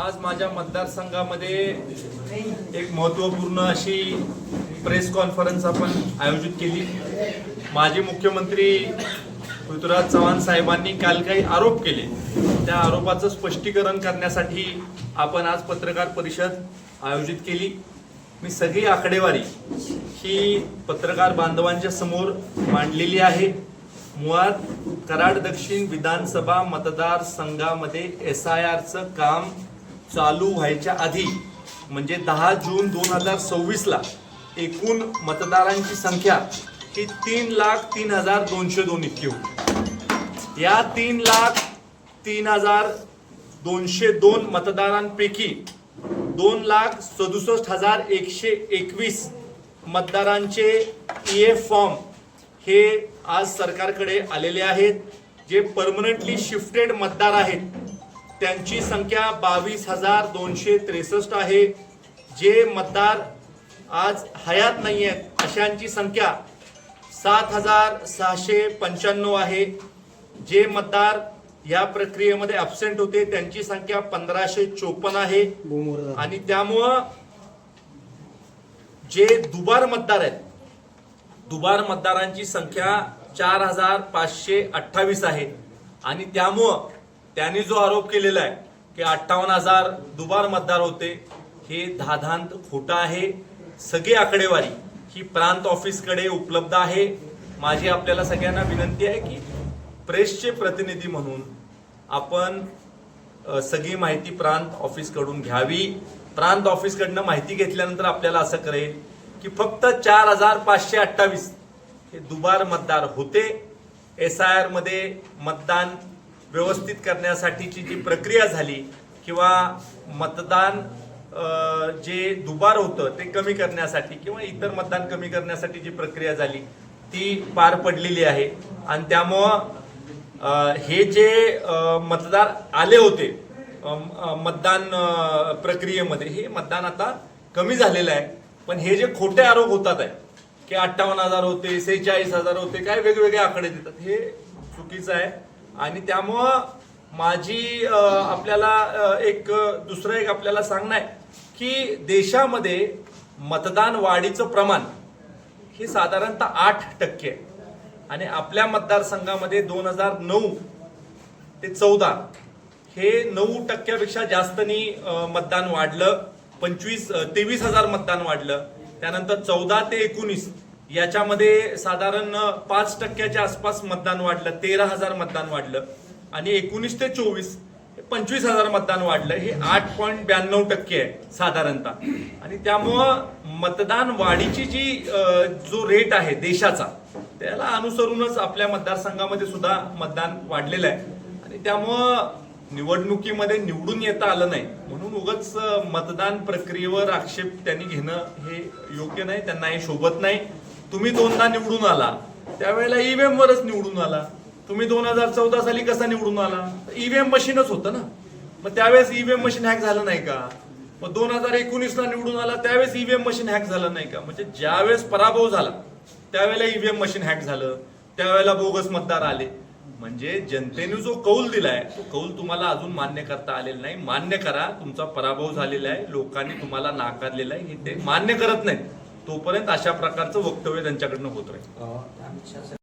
आज माझ्या मतदारसंघामध्ये एक महत्त्वपूर्ण अशी प्रेस कॉन्फरन्स आपण आयोजित केली। माजी मुख्यमंत्री पृथ्वीराज चव्हाण साहेबांनी काल काही आरोप केले, त्या आरोपाचं स्पष्टीकरण करण्यासाठी आपण आज पत्रकार परिषद आयोजित केली। मी सगळी आकडेवारी ही पत्रकार बांधवांच्या समोर मांडलेली आहे। मुळात कराड दक्षिण विधानसभा मतदारसंघामध्ये SIRचं काम चालू व्हायच्या आधी म्हणजे 10 जून 2026 ला एकूण मतदारांची संख्या ही 3,03,202 इतकी होती। या 3,03,202 मतदारांपैकी 2,67,121 मतदारांचे EF फॉर्म हे आज सरकारकडे आलेले आहेत। जे परमनंटली शिफ्टेड मतदार आहेत त्यांची संख्या 22,263 आहे। जे मतदार आज हयात नाही आहेत अशांची संख्या 7,695 आहे। जे मतदार या प्रक्रियेमध्ये ॲब्सेंट होते त्यांची संख्या 1,554 आहे। आणि त्यामुळं जे दुबार मतदार आहेत, दुबार मतदारांची संख्या 4,528 आहे। आणि त्यामुळं त्यांनी जो आरोप केलेला आहे की 58,000 दुबार मतदार होते, हे धाधांत खोटं आहे। सगळी आकडेवारी ही प्रांत ऑफिसकडे उपलब्ध आहे। माझी आपल्याला सगळ्यांना विनंती आहे की प्रेसचे प्रतिनिधी म्हणून आपण सगळी माहिती प्रांत ऑफिसकडून घ्यावी। प्रांत ऑफिसकडनं माहिती घेतल्यानंतर आपल्याला असं कळेल की फक्त 4,528 हे दुबार मतदार होते। SIR मध्ये मतदान व्यवस्थित करण्यासाठीची जी प्रक्रिया झाली किंवा मतदान जे दुबार होतं ते कमी करण्यासाठी किंवा इतर मतदान कमी करण्यासाठी जी प्रक्रिया झाली ती पार पडलेली आहे। आणि त्यामुळं हे जे मतदार आले होते मतदान प्रक्रियेमध्ये हे मतदान आता कमी झालेलं आहे। पण हे जे खोटे आरोप होतात आहे की 58,000 होते, 46,000 होते, काय वेगवेगळे आकडे देतात, हे चुकीचं आहे। आणि त्यामुळं माझी आपल्याला एक आपल्याला सांगणं आहे की देशामध्ये मतदान वाढीचं प्रमाण हे साधारणतः 8% आहे। आणि आपल्या मतदारसंघामध्ये 2009 ते 14 हे 9% जास्तनी मतदान वाढलं। 23,000 मतदान वाढलं। त्यानंतर 14 ते 19 याच्यामध्ये साधारण 5% आसपास मतदान वाढलं, 13,000 मतदान वाढलं। आणि 19 ते 24 25,000 मतदान वाढलं, हे 8.92% आहे साधारणतः। आणि त्यामुळं मतदान वाढीची जी जो रेट आहे देशाचा त्याला अनुसरूनच आपल्या मतदारसंघामध्ये सुद्धा मतदान वाढलेलं आहे। आणि त्यामुळं निवडणुकीमध्ये निवडून येता आलं नाही म्हणून उगाच मतदान प्रक्रियेवर आक्षेप त्यांनी घेणं हे योग्य नाही, त्यांना हे शोभत नाही। तुम्ही 2दा निवडून आला त्यावेळेला EVM वरच निवडून आला। तुम्ही 2014 साली कसा निवडून आला? EVM मशीनच होतं ना। मग त्यावेळेस EVM मशीन हॅक झालं नाही का? मग 2019 ला निवडून आला त्यावेळेस EVM मशीन हॅक झालं नाही का? म्हणजे ज्यावेळेस पराभव झाला त्यावेळेला EVM मशीन हॅक झालं, त्यावेळेला बोगस मतदार आले। म्हणजे जनतेने जो कौल दिलाय तो कौल तुम्हाला अजून मान्य करता आलेला नाही। मान्य करा, तुमचा पराभव झालेला आहे, लोकांनी तुम्हाला नाकारलेला आहे, हे ते मान्य करत नाहीत तोपर्यंत अशा प्रकारचं वक्तव्य त्यांच्याकडनं होत राहील।